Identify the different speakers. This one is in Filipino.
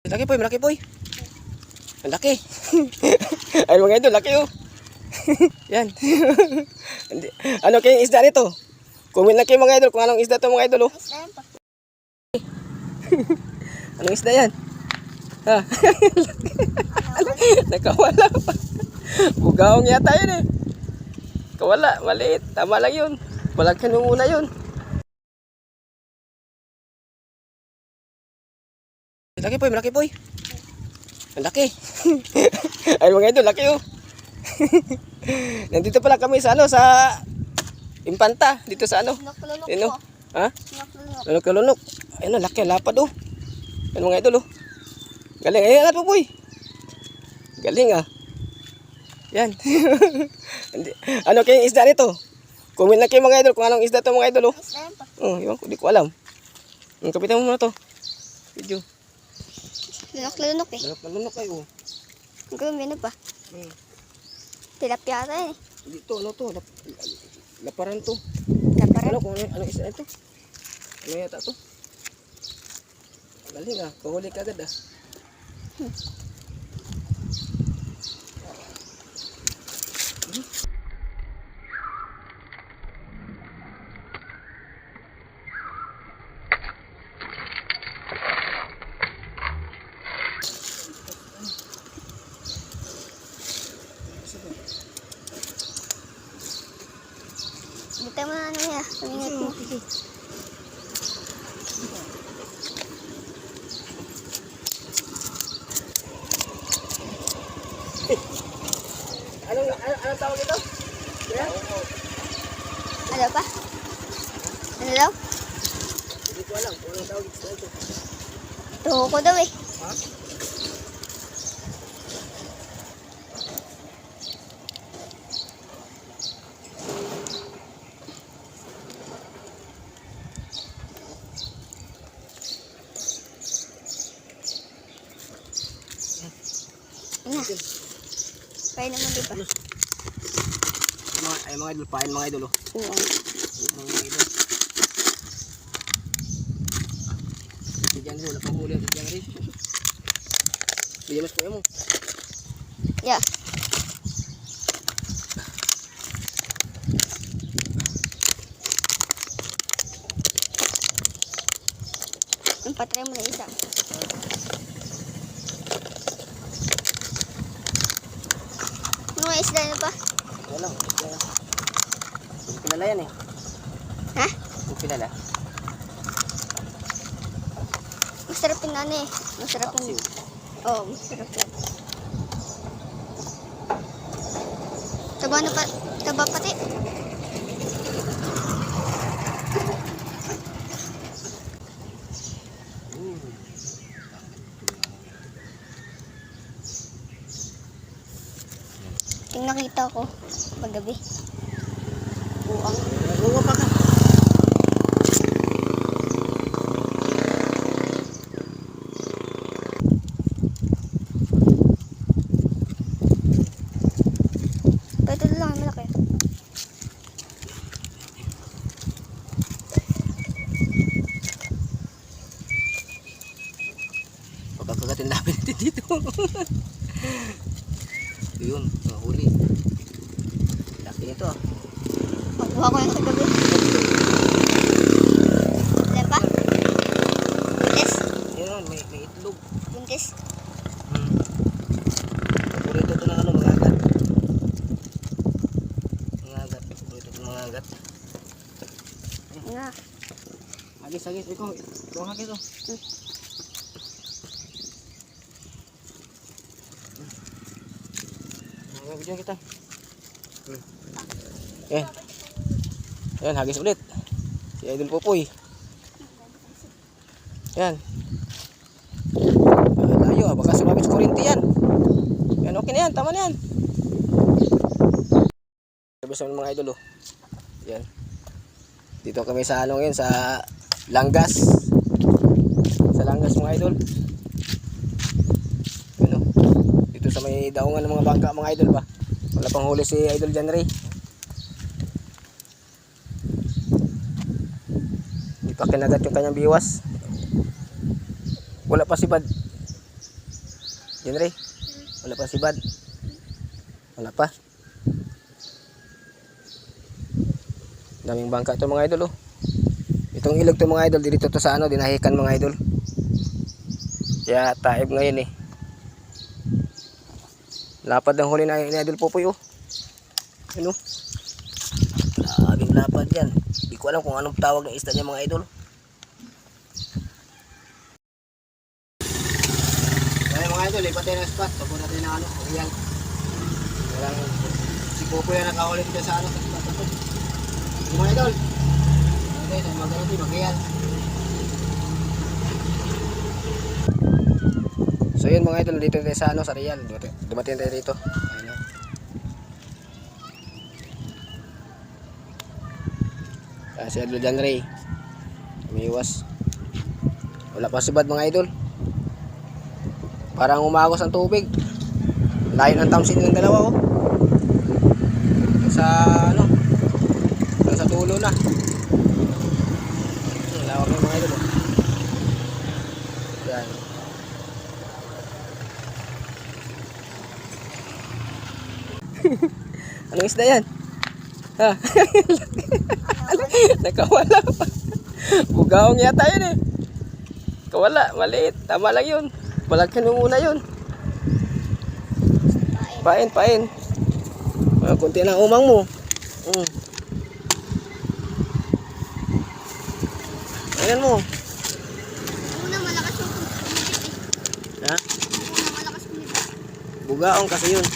Speaker 1: Laki poy, malaki poy. Ang laki. Ayun mga idol, laki oh. Yan. Ano kayong isda nito? Comment lang kayo mga idol kung anong isda to mga idol oh. Anong isda yan? Ha? Nakawala pa. Bugawang yata yun eh. Kawala, maliit. Tama lang yun. Balagkan mo muna yun. Laki poy, malaki poy. Ang laki. Ayun mga idol, laki oh. Nandito pala kami sa ano, sa Impanta, dito sa ano. Ano? Ha? Lunok-lunok. Ayun, laki, lapad oh. Ayun mga idol oh. Galing, ayun nga po boy. Galing ah. Yan. Ano kayong isda nito? Comment lang kayo mga idol kung anong isda to mga idol oh. Oh, iwan ko, di ko alam. Kapitan mo muna to. Video.
Speaker 2: Lunok-lunok eh.
Speaker 1: Lunok kayo.
Speaker 2: Ang gawin pa. Tilapia ata eh.
Speaker 1: Dito, ano to? Laparan to.
Speaker 2: Laparan?
Speaker 1: Ano kung ano isda ito? Ano yata to? Galing ah, kahuli ka agad ah.
Speaker 2: Dito mo na ano niya. Tumingit mo.
Speaker 1: Anong tawag ito? Yeah?
Speaker 2: Ano pa? Ano daw?
Speaker 1: Hindi ko alam kung anong tawag ito.
Speaker 2: Tuho ko daw eh.
Speaker 1: Ha?
Speaker 2: Ano? Kaya naman di ba?
Speaker 1: Ay mga idol, pain mga idol oh.
Speaker 2: Oo.
Speaker 1: Mga idol. Bigyan mo, wala pang huli ang bigyan rin. Bigyan mas kuya mo.
Speaker 2: Yeah. Patry mo na isa. Ano nga isda na pa?
Speaker 1: Wala, hindi kilala yan eh.
Speaker 2: Ha?
Speaker 1: Hindi kilala.
Speaker 2: Masarap yung ano eh. Masarap yung... Oo, masarap yan. Taba na pa... Taba pati. Yung nakita ko paggabi. Buang.
Speaker 1: Nagawa pa ka.
Speaker 2: Ito lang, malaki.
Speaker 1: Pagkakagatin namin dito. Yun, huli. Laki ito ah.
Speaker 2: Pagkuha ko yung kagabi. Wala pa? Buntis?
Speaker 1: Yun, may itlog.
Speaker 2: Buntis?
Speaker 1: Paborito ito ng ano, mga agat. Mga agat. Paborito ito ng mga agat.
Speaker 2: Nga.
Speaker 1: Hagis. Ikaw ang hagis oh. Bigyan kita. Yan, hagis ulit. Si Idol Popoy. Yan. Layo, baka sumabit sa kuryente yan. Yan, okay na yan, tama na yan. Sabi sa mga idol oh. Yan. Dito kami sa ano ngayon, sa Langas. Sa Langas mga idol. Ano? Dito sa may daungan ng mga bangka mga idol ba. Wala pang huli si Idol John Ray. Hindi pa kinagat yung kanyang biwas. Wala pa si Bad. Jenre. Wala pa si Bad. Wala pa. Daming bangka ito mga idol oh. Itong ilog to mga idol, dito to sa ano, dinahikan mga idol. Kaya taib ngayon eh. Lapad ang huli na ni Idol Popoy oh. Ano? Grabing lapad yan. Hindi ko alam kung anong tawag ng isda niya mga idol. Kaya mga idol, iba tayo ng spot. Pagod natin na ano, real. Walang si Popoy na nakahuli dito sa ano, sa spot na to. Mga idol. Okay, sa magano din, mag-real. So yun mga idol, dito tayo sa ano, sa real. Dumating tayo dito. Ayun oh. Si Idol John Ray umiwas. Wala pa si Bad mga idol. Parang umagos ang tubig. Layo ng tamsin ng dalawa oh. Sa ano, sa tulo na. Lawak ng mga idol oh. Yan. Anong isda yan? Ha? Nakawala pa. Bugaong yata yun eh. Kawala, maliit. Tama lang yun. Malaki nung una yun. Pain, pain. Kunti na umang mo. Ayan mo.
Speaker 2: Una malakas yung kumipit eh.
Speaker 1: Ha?
Speaker 2: Una malakas kumipit.
Speaker 1: Bugaong kasi yun.